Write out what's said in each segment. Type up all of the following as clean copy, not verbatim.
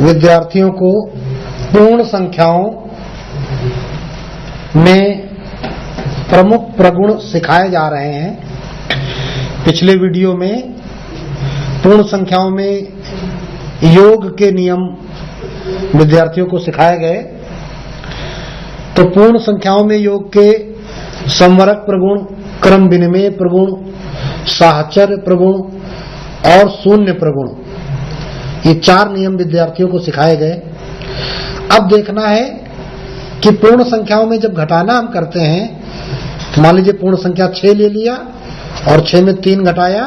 विद्यार्थियों को पूर्ण संख्याओं में प्रमुख प्रगुण सिखाए जा रहे हैं। पिछले वीडियो में पूर्ण संख्याओं में योग के नियम विद्यार्थियों को सिखाए गए। तो पूर्ण संख्याओं में योग के संवरक प्रगुण, क्रम विनिमय प्रगुण, साहचर्य प्रगुण और शून्य प्रगुण, ये 4 नियम विद्यार्थियों को सिखाए गए। अब देखना है कि पूर्ण संख्याओं में जब घटाना हम करते हैं, मान लीजिए पूर्ण संख्या 6 ले लिया और 6 में 3 घटाया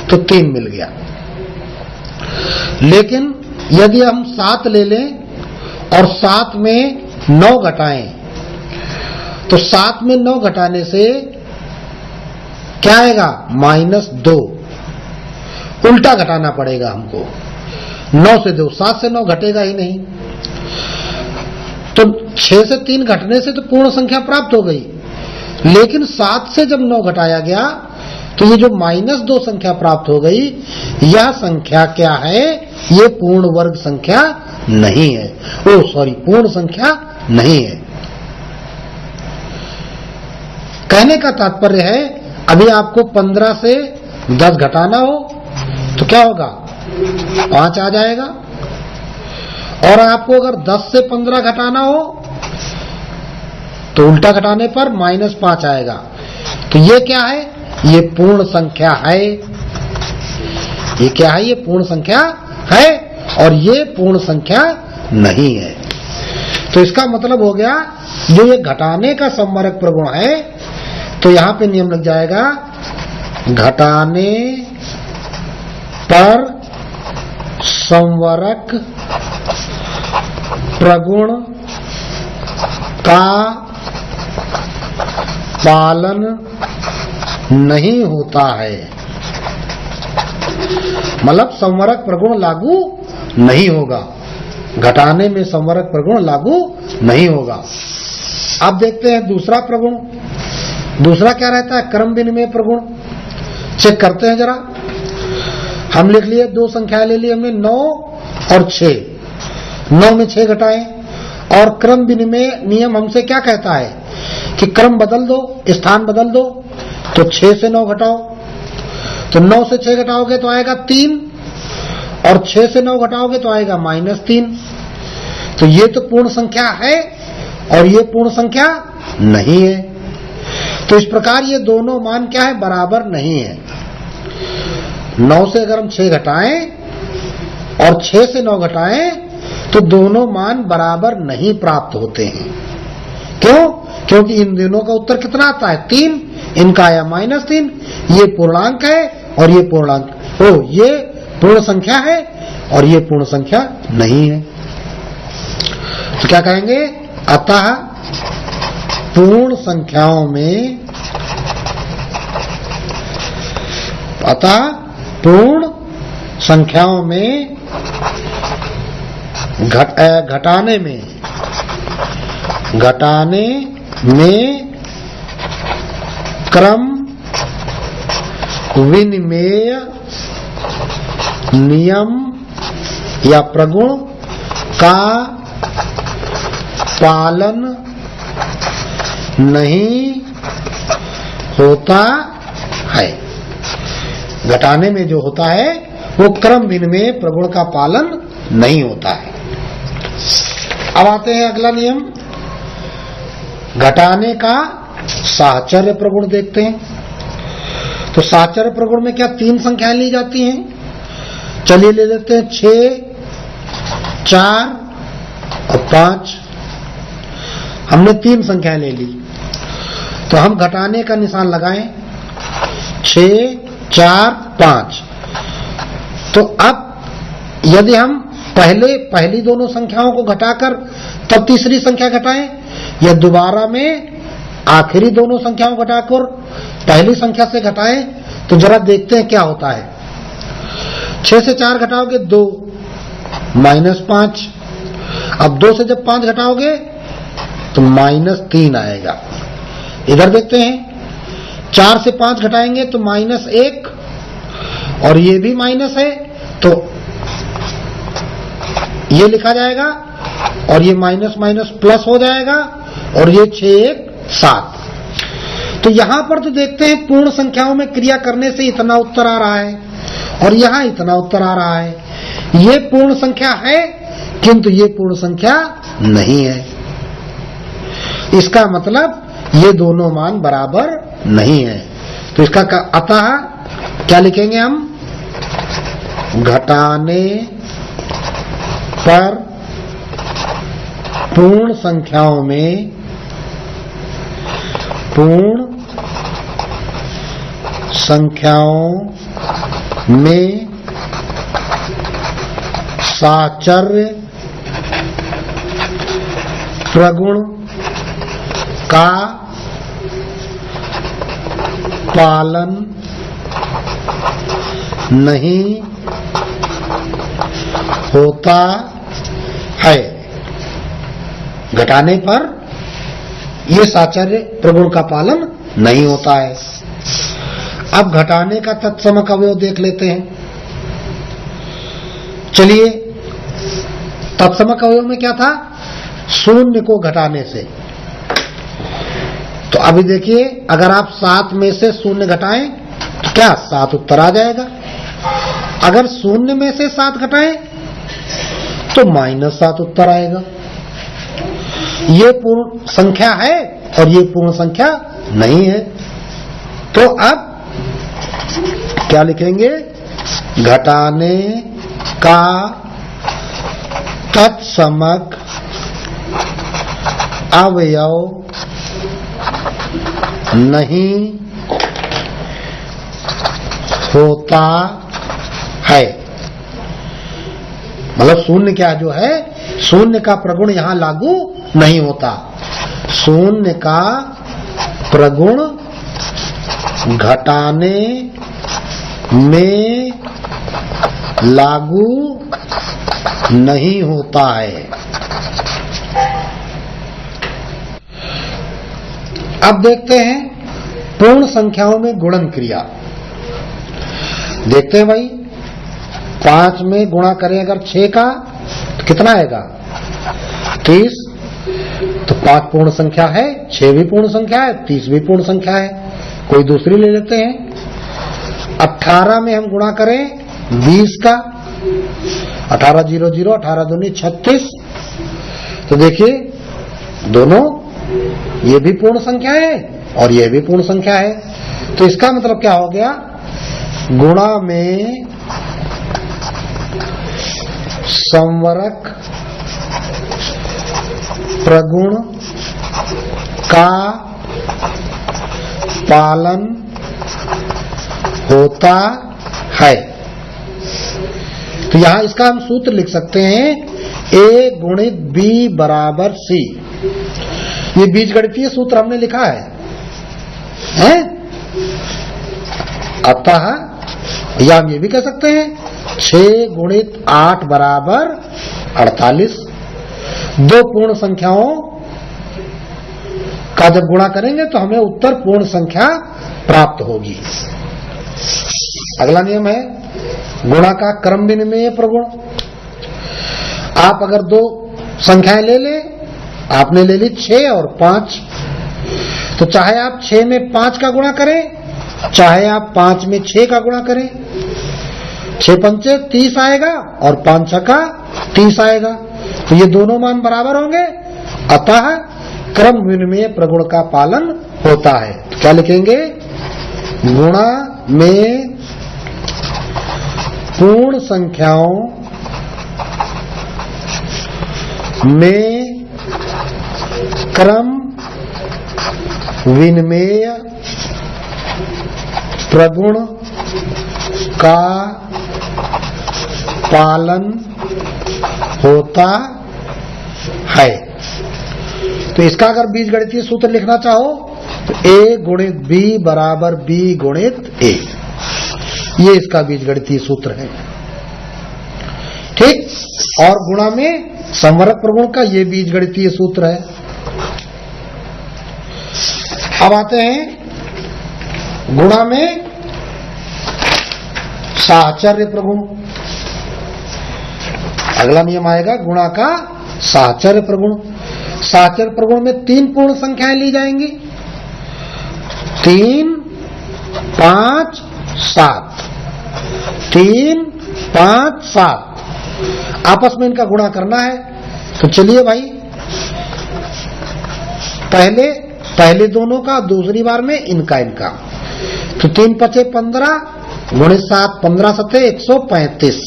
तो 3 मिल गया। लेकिन यदि हम 7 ले लें और 7 में 9 घटाएं तो 7 में 9 घटाने से क्या आएगा? -2। उल्टा घटाना पड़ेगा हमको। 9 से 2, 7 से 9 घटेगा ही नहीं। तो 6 से 3 घटने से तो पूर्ण संख्या प्राप्त हो गई, लेकिन 7 से जब 9 घटाया गया तो ये जो -2 संख्या प्राप्त हो गई, यह संख्या क्या है? ये पूर्ण वर्ग संख्या नहीं है। पूर्ण संख्या नहीं है। कहने का तात्पर्य है, अभी आपको 15 से 10 घटाना हो तो क्या होगा? 5 आ जाएगा। और आपको अगर 10 से 15 घटाना हो तो उल्टा घटाने पर -5 आएगा। तो ये क्या है? ये पूर्ण संख्या है। ये क्या है? ये पूर्ण संख्या है और ये पूर्ण संख्या नहीं है। तो इसका मतलब हो गया, जो ये घटाने का संवरक प्रगुण है, तो यहां पे नियम लग जाएगा, घटाने पर संवरक प्रगुण का पालन नहीं होता है। मतलब संवरक प्रगुण लागू नहीं होगा, घटाने में संवरक प्रगुण लागू नहीं होगा। अब देखते हैं दूसरा प्रगुण। दूसरा क्या रहता है? क्रम विनिमय प्रगुण। चेक करते हैं जरा। हम लिख लिए 2 संख्याएं ले ली हमने, 9 और 6। 9 में 6 घटाएं और क्रम विनिमय नियम हमसे क्या कहता है कि क्रम बदल दो, स्थान बदल दो। तो 6 से 9 घटाओ, तो 9 से 6 घटाओगे तो आएगा 3 और 6 से 9 घटाओगे तो आएगा -3। तो ये तो पूर्ण संख्या है और ये पूर्ण संख्या नहीं है। तो इस प्रकार ये दोनों मान क्या है? बराबर नहीं है। 9 से अगर हम 6 घटाएं और 6 से 9 घटाएं तो दोनों मान बराबर नहीं प्राप्त होते हैं। क्यों? क्योंकि इन दोनों का उत्तर कितना आता है? 3। इनका आया -3। ये पूर्णांक है और ये पूर्णांक, ये पूर्ण संख्या है और ये पूर्ण संख्या नहीं है। तो क्या कहेंगे? अतः पूर्ण संख्याओं में घटाने में क्रम विनिमय नियम या प्रगुण का पालन नहीं होता है। घटाने में जो होता है वो क्रम विनिमय प्रगुण का पालन नहीं होता है। अब आते हैं अगला नियम, घटाने का साहचर्य प्रगुण देखते हैं। तो साहचर्य प्रगुण में क्या 3 संख्याएं ली जाती हैं? चलिए ले लेते हैं 6, 4 और 5। हमने 3 संख्याएं ले ली तो हम घटाने का निशान लगाएं, 6, 4, 5। तो अब यदि हम पहली दोनों संख्याओं को घटाकर तब तीसरी संख्या घटाएं, या दोबारा में आखिरी दोनों संख्याओं को घटाकर पहली संख्या से घटाएं, तो जरा देखते हैं क्या होता है। 6 से 4 घटाओगे 2, -5। अब 2 से जब 5 घटाओगे तो -3 आएगा। इधर देखते हैं, 4 से 5 घटाएंगे तो -1 और ये भी माइनस है, तो ये लिखा जाएगा और ये माइनस माइनस प्लस हो जाएगा और ये 6 1 7। तो यहां पर तो देखते हैं पूर्ण संख्याओं में क्रिया करने से इतना उत्तर आ रहा है और यहां इतना उत्तर आ रहा है। ये पूर्ण संख्या है किंतु ये पूर्ण संख्या नहीं है। इसका मतलब ये दोनों मान बराबर नहीं है। तो इसका अतः क्या लिखेंगे हम? घटाने पर पूर्ण संख्याओं में साचर्य प्रगुण का पालन नहीं होता है। घटाने पर ये साचर्य प्रगुण का पालन नहीं होता है। अब घटाने का तत्समक अवयव देख लेते हैं। चलिए, तत्समक अवयव में क्या था? शून्य को घटाने से। तो अभी देखिए, अगर आप 7 में से शून्य घटाएं तो क्या 7 उत्तर आ जाएगा। अगर शून्य में से 7 घटाएं तो -7 उत्तर आएगा। ये पूर्ण संख्या है और ये पूर्ण संख्या नहीं है। तो अब क्या लिखेंगे? घटाने का तत्समक अवयव नहीं होता है। मतलब शून्य क्या जो है, शून्य का प्रगुण यहां लागू नहीं होता। शून्य का प्रगुण घटाने में लागू नहीं होता है। अब देखते हैं पूर्ण संख्याओं में गुणन क्रिया। देखते हैं भाई, 5 में गुणा करें अगर 6 का तो कितना आएगा? 30। तो 5 पूर्ण संख्या है, 6 भी पूर्ण संख्या है, 30 भी पूर्ण संख्या है। कोई दूसरी ले लेते हैं। 18 में हम गुणा करें 20 का, 18 0 0, 18 दूनी 36। तो देखिए दोनों ये भी पूर्ण संख्या है और ये भी पूर्ण संख्या है। तो इसका मतलब क्या हो गया? गुणा में संवरक प्रगुण का पालन होता है। तो यहां इसका हम सूत्र लिख सकते हैं, A गुणित B बराबर C। ये बीजगणितीय सूत्र हमने लिखा है? अतः या हम ये भी कह सकते हैं 6 गुणित 8 बराबर 48। दो पूर्ण संख्याओं का जब गुणा करेंगे तो हमें उत्तर पूर्ण संख्या प्राप्त होगी। अगला नियम है गुणा का क्रम विनिमेय प्रगुण। आप अगर दो संख्याएं ले लें, आपने ले ली 6 और 5, तो चाहे आप 6 में 5 का गुणा करें, चाहे आप 5 में 6 का गुणा करें, 6 पंचे 30 आएगा और 5 छक्का 30 आएगा। तो ये दोनों मान बराबर होंगे, अतः क्रम विनिमेय प्रगुण का पालन होता है। तो क्या लिखेंगे? गुणा में पूर्ण संख्याओं में क्रम विनिमेय प्रगुण का पालन होता है। तो इसका अगर बीजगणितीय सूत्र लिखना चाहो तो A गुणित B बराबर B गुणित A, ये इसका बीजगणितीय सूत्र है। ठीक। और गुणा में संवरक प्रगुण का ये बीजगणितीय सूत्र है। अब आते हैं गुणा में साहचर्य प्रगुण। अगला नियम आएगा गुणा का साहचर्य प्रगुण। साहचर्य प्रगुण में 3 पूर्ण संख्याएं ली जाएंगी, 3, 5, 7, 3, 5, 7 आपस में इनका गुणा करना है। तो चलिए भाई, पहले दोनों का, दूसरी बार में इनका। तो 3 पचे 15 गुणित 7, 15 सत्ते 135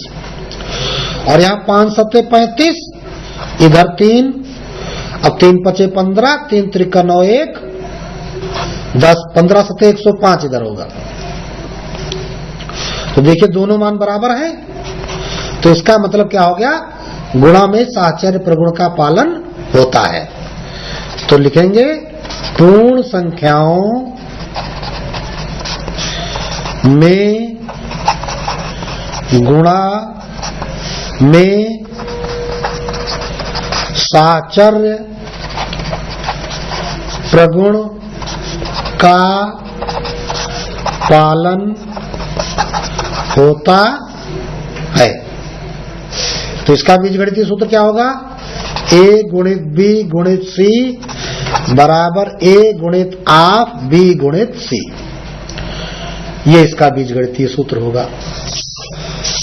और यहाँ 5 सत्ते 35, इधर 3, अब 3 पचे 15, 3 त्रिका 9, 1 10, 15 सत्ते 105 इधर होगा। तो देखिए दोनों मान बराबर हैं, तो इसका मतलब क्या हो गया, गुणा में साहचर्य प्रगुण का पालन होता है। तो लिखेंगे पूर्ण संख्याओं में गुणा में साहचर्य प्रगुण का पालन होता है। तो इसका बीजगणितीय सूत्र क्या होगा, a गुणित b गुणित c बराबर a गुणित आप b गुणित c। ये इसका बीजगणितीय सूत्र होगा।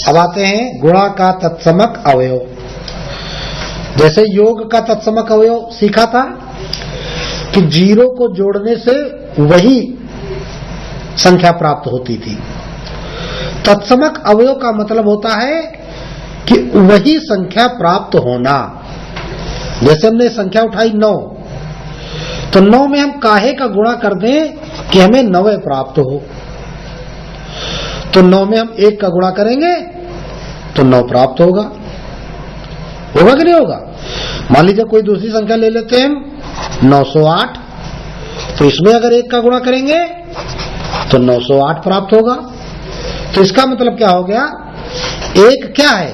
अब आते हैं गुणा का तत्समक अवयव। जैसे योग का तत्समक अवयव सीखा था कि 0 को जोड़ने से वही संख्या प्राप्त होती थी। तत्समक अवयव का मतलब होता है कि वही संख्या प्राप्त होना। जैसे हमने संख्या उठाई 9, तो 9 में हम काहे का गुणा कर दें कि हमें 9 प्राप्त हो। तो 9 में हम 1 का गुणा करेंगे तो 9 प्राप्त होगा कि नहीं होगा। मान लीजिए कोई दूसरी संख्या ले लेते हैं हम 908, तो इसमें अगर 1 का गुणा करेंगे तो 908 प्राप्त होगा। तो इसका मतलब क्या हो गया, 1 क्या है,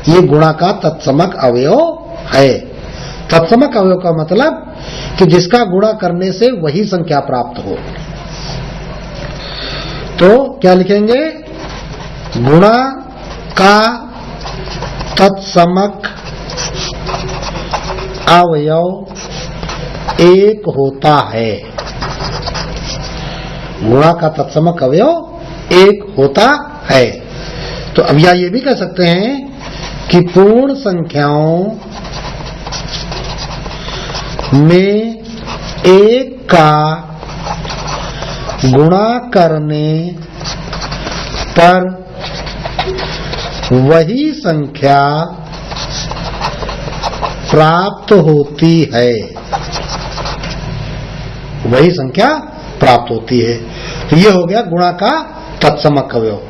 ये गुणा का तत्समक अवयव है। तत्समक अवयव का मतलब कि जिसका गुणा करने से वही संख्या प्राप्त हो। तो क्या लिखेंगे, गुणा का तत्समक अवयव 1 होता है। गुणा का तत्समक अवयव 1 होता है। तो अब या ये भी कह सकते हैं कि पूर्ण संख्याओं में 1 का गुणा करने पर वही संख्या प्राप्त होती है। वही संख्या प्राप्त होती है। तो ये हो गया गुणा का तत्समक अवयव।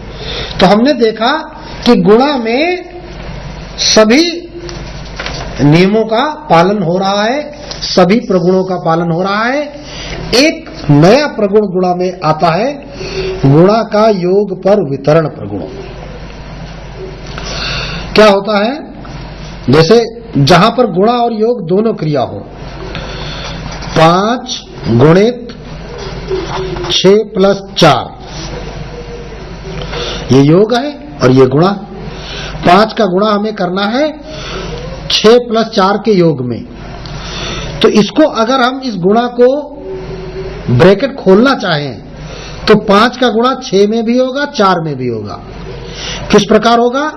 तो हमने देखा कि गुणा में सभी नियमों का पालन हो रहा है, सभी प्रगुणों का पालन हो रहा है। एक नया प्रगुण गुणा में आता है, गुणा का योग पर वितरण प्रगुण। क्या होता है, जैसे जहां पर गुणा और योग दोनों क्रिया हो, 5 गुणित 6 प्लस 4 ये योग है और ये गुणा। 5 का गुणा हमें करना है 6 प्लस 4 के योग में। तो इसको अगर हम इस गुणा को ब्रैकेट खोलना चाहें तो 5 का गुणा 6 में भी होगा, 4 में भी होगा। किस प्रकार होगा,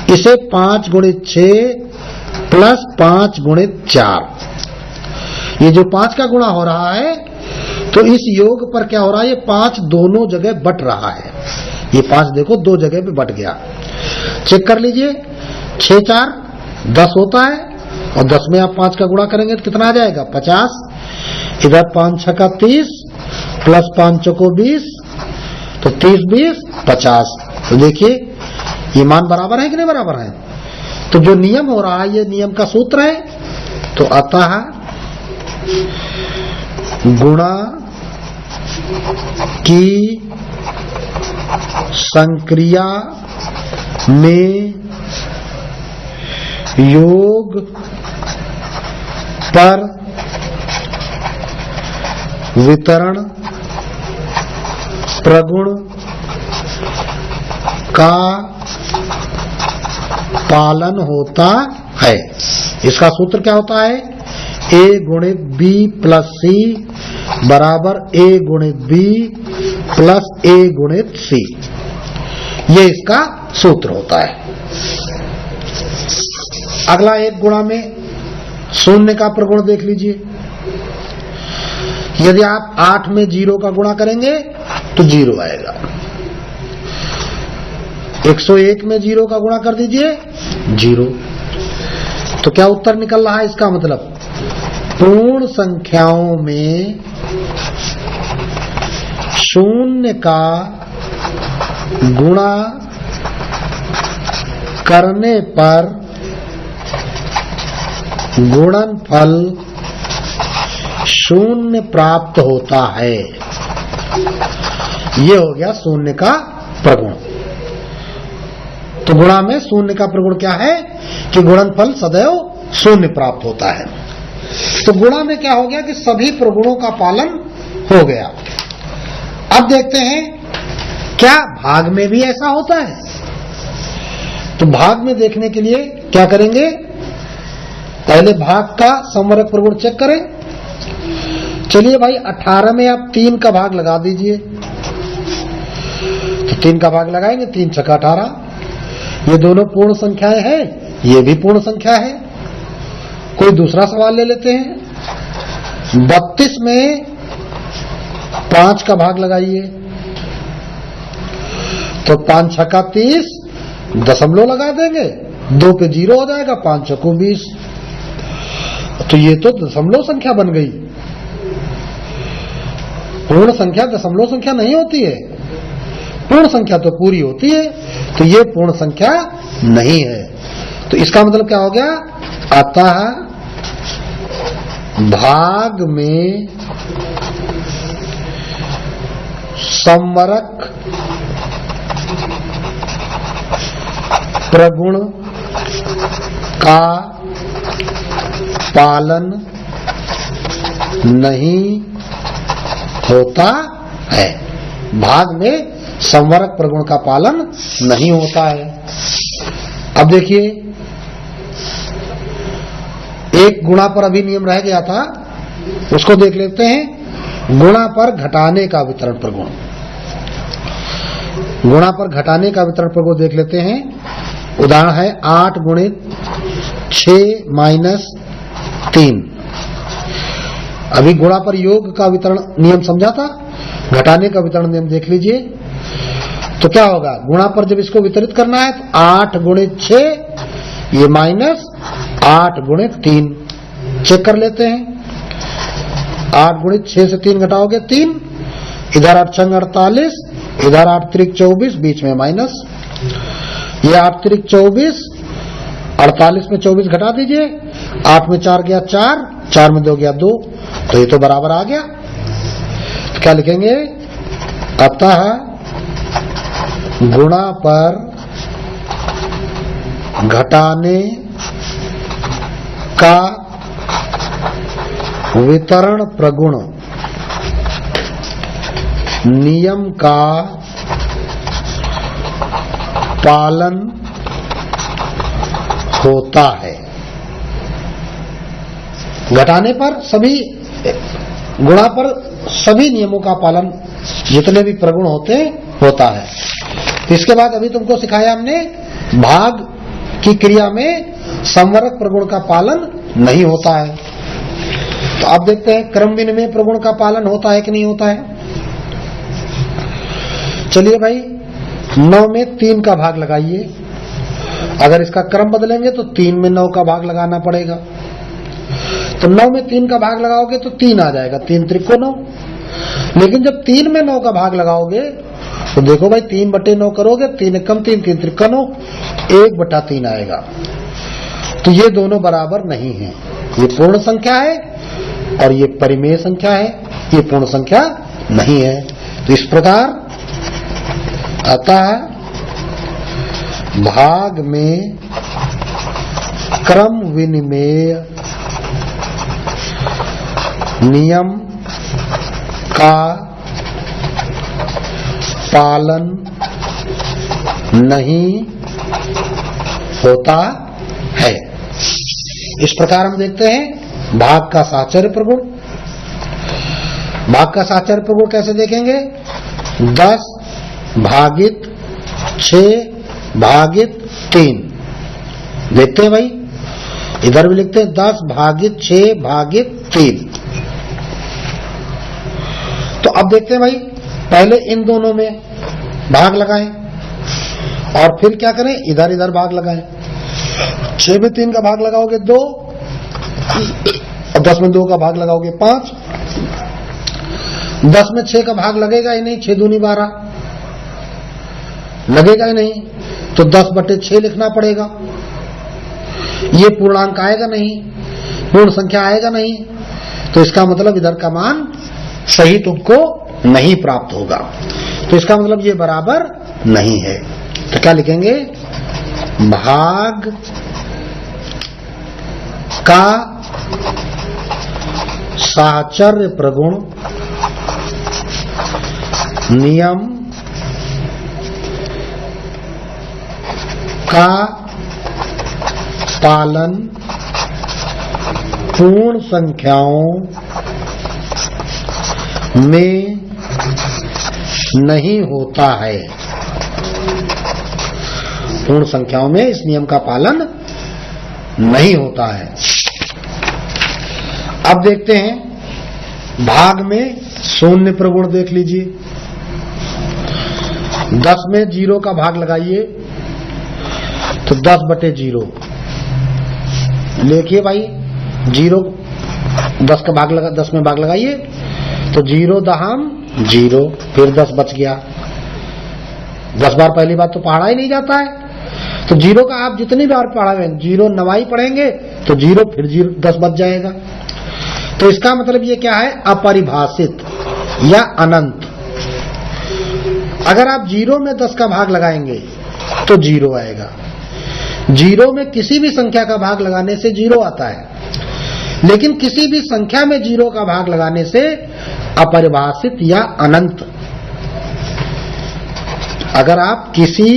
इसे 5 गुणित 6 प्लस 5 गुणित 4। ये जो 5 का गुणा हो रहा है, तो इस योग पर क्या हो रहा है, ये 5 दोनों जगह बट रहा है। ये 5 देखो 2 जगह पे बट गया। चेक कर लीजिए, 6 4 10 होता है और 10 में आप 5 का गुणा करेंगे तो कितना आ जाएगा, 50। इधर 5 6 का 30 प्लस 5 चौको 20, तो 30 20 50। तो देखिए ये मान बराबर है कि नहीं बराबर है। तो जो नियम हो रहा है, ये नियम का सूत्र है। तो अतः गुणा की संक्रिया में योग पर वितरण प्रगुण का पालन होता है। इसका सूत्र क्या होता है? a गुणित b प्लस c बराबर a गुणित b प्लस a गुणित c। ये इसका सूत्र होता है। अगला एक गुणा में शून्य का प्रगुण देख लीजिए। यदि आप 8 में 0 का गुणा करेंगे तो 0 आएगा। 101 में 0 का गुणा कर दीजिए 0। तो क्या उत्तर निकल रहा है? इसका मतलब पूर्ण संख्याओं में शून्य का गुणा करने पर गुणनफल शून्य प्राप्त होता है। ये हो गया शून्य का प्रगुण। तो गुणा में शून्य का प्रगुण क्या है कि गुणनफल सदैव शून्य प्राप्त होता है। तो गुणा में क्या हो गया कि सभी प्रगुणों का पालन हो गया। अब देखते हैं क्या भाग में भी ऐसा होता है। तो भाग में देखने के लिए क्या करेंगे? पहले भाग का समवर्ग प्रगुण चेक करें। चलिए भाई 18 में आप 3 का भाग लगा दीजिए। तो 3 का भाग लगाएंगे, 3 छक्का 18। ये दोनों पूर्ण संख्याएं हैं, ये भी पूर्ण संख्या है। कोई दूसरा सवाल ले लेते हैं। 32 में 5 का भाग लगाइए। तो 5 छक्का 30, दशमलव लगा देंगे, 2 पे 0 हो जाएगा, 5 छक्कों 20। तो ये तो दशमलव संख्या बन गई। पूर्ण संख्या दशमलव संख्या नहीं होती है, पूर्ण संख्या तो पूरी होती है। तो ये पूर्ण संख्या नहीं है। तो इसका मतलब क्या हो गया? अतः भाग में समवरक प्रगुण का पालन नहीं होता है। भाग में समवरक प्रगुण का पालन नहीं होता है। अब देखिए, एक गुणा पर अभी नियम रह गया था, उसको देख लेते हैं। गुणा पर घटाने का वितरण प्रगुण। गुणा पर घटाने का वितरण प्रगुण देख लेते हैं। उदाहरण है 8 गुणित 6 माइनस 3। अभी गुणा पर योग का वितरण नियम समझा था, घटाने का वितरण नियम देख लीजिए। तो क्या होगा? गुणा पर जब इसको वितरित करना है तो 8 गुणित 6 ये माइनस 8 गुणित 3। चेक कर लेते हैं। 8 गुणित 6 से 3 घटाओगे 3, इधर 8 छंग 48, इधर 8 त्रिक 24, बीच में माइनस। ये 8 त्रिक 24, 48 में 24 घटा दीजिए। 8 में 4 गया 4, 4 में 2 गया 2, तो ये तो बराबर आ गया। तो क्या लिखेंगे? अतः गुणा पर घटाने का वितरण प्रगुण नियम का पालन होता है। घटाने पर सभी, गुणा पर सभी नियमों का पालन जितने भी प्रगुण होते होता है। इसके बाद अभी तुमको सिखाया हमने भाग की क्रिया में समवरक प्रगुण का पालन नहीं होता है। तो अब देखते हैं क्रम विनिमय प्रगुण का पालन होता है कि नहीं होता है। चलिए भाई 9 में 3 का भाग लगाइए। अगर इसका क्रम बदलेंगे तो 3 में 9 का भाग लगाना पड़ेगा। तो 9 में 3 का भाग लगाओगे तो 3 आ जाएगा, 3 त्रिको 9। लेकिन जब 3 में 9 का भाग लगाओगे तो देखो भाई 3/9 करोगे, 3 कम 3, 3 त्रिका 9, 1/3 आएगा। तो ये दोनों बराबर नहीं है। ये पूर्ण संख्या है और ये परिमेय संख्या है, ये पूर्ण संख्या नहीं है। तो इस प्रकार अतः भाग में क्रम विनिमय नियम का पालन नहीं होता है। इस प्रकार हम देखते हैं भाग का साहचर्य प्रगुण। भाग का साहचर्य प्रगुण कैसे देखेंगे? 10 भागित 6 भागित 3 देखते हैं भाई, इधर भी लिखते हैं 10 भागित 6 भागित 3। तो अब देखते हैं भाई, पहले इन दोनों में भाग लगाएं और फिर क्या करें, इधर इधर भाग लगाएं। 6 में 3 का भाग लगाओगे 2 और 10 में 2 का भाग लगाओगे 5। 10 में 6 का भाग लगेगा ही नहीं, 6 दूनी 12 लगेगा ही नहीं, तो 10/6 लिखना पड़ेगा। ये पूर्णांक आएगा नहीं, पूर्ण संख्या आएगा नहीं, तो इसका मतलब इधर का मान सही तुमको नहीं प्राप्त होगा। तो इसका मतलब ये बराबर नहीं है। तो क्या लिखेंगे? भाग का साहचर्य प्रगुण नियम का पालन पूर्ण संख्याओं में नहीं होता है। पूर्ण संख्याओं में इस नियम का पालन नहीं होता है। अब देखते हैं भाग में शून्य प्रगुण देख लीजिए। 10 में 0 का भाग लगाइए तो 10/0 लिखिए भाई। 0 10 का भाग लगा, 10 में भाग लगाइए तो 0 दहम 0, फिर 10 बच गया। 10 बार पहली बात तो पढ़ा ही नहीं जाता है, तो 0 का आप जितनी बार पढ़ाएंगे 0 नवाई पढ़ेंगे तो 0 फिर 0 10 बच जाएगा। तो इसका मतलब ये क्या है? अपरिभाषित या अनंत। अगर आप 0 में 10 का भाग लगाएंगे तो 0 आएगा। 0 में किसी भी संख्या का भाग लगाने से 0 आता है, लेकिन किसी भी संख्या में 0 का भाग लगाने से अपरिभाषित या अनंत। अगर आप किसी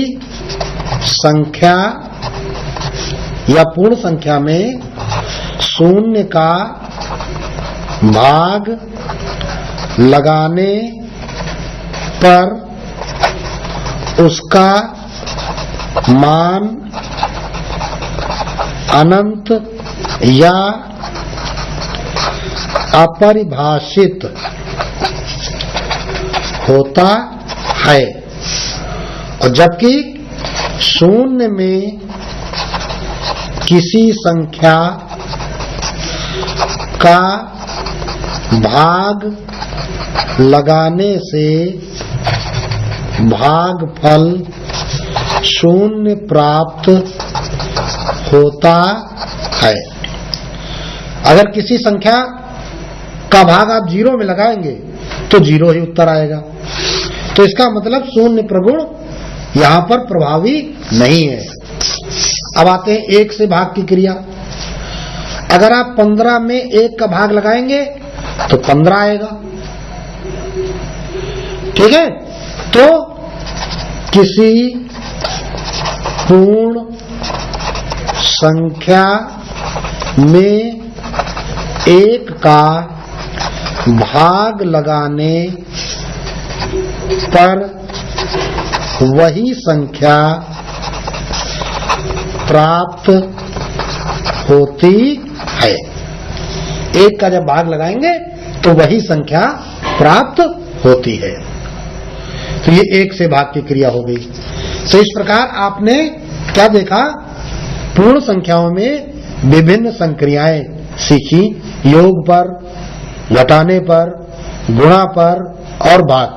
संख्या या पूर्ण संख्या में शून्य का भाग लगाने पर उसका मान अनंत या अपरिभाषित होता है, और जबकि शून्य में किसी संख्या का भाग लगाने से भागफल शून्य प्राप्त होता है। अगर किसी संख्या का भाग आप 0 में लगाएंगे तो 0 ही उत्तर आएगा। तो इसका मतलब शून्य प्रगुण यहां पर प्रभावी नहीं है। अब आते हैं 1 से भाग की क्रिया। अगर आप 15 में 1 का भाग लगाएंगे तो 15 आएगा, ठीक है। तो किसी पूर्ण संख्या में 1 का भाग लगाने पर वही संख्या प्राप्त होती है। 1 का जब भाग लगाएंगे तो वही संख्या प्राप्त होती है। तो ये 1 से भाग की क्रिया हो गई। तो इस प्रकार आपने क्या देखा? पूर्ण संख्याओं में विभिन्न संक्रियाएं सीखी, योग पर, घटाने पर, गुणा पर और भाग पर।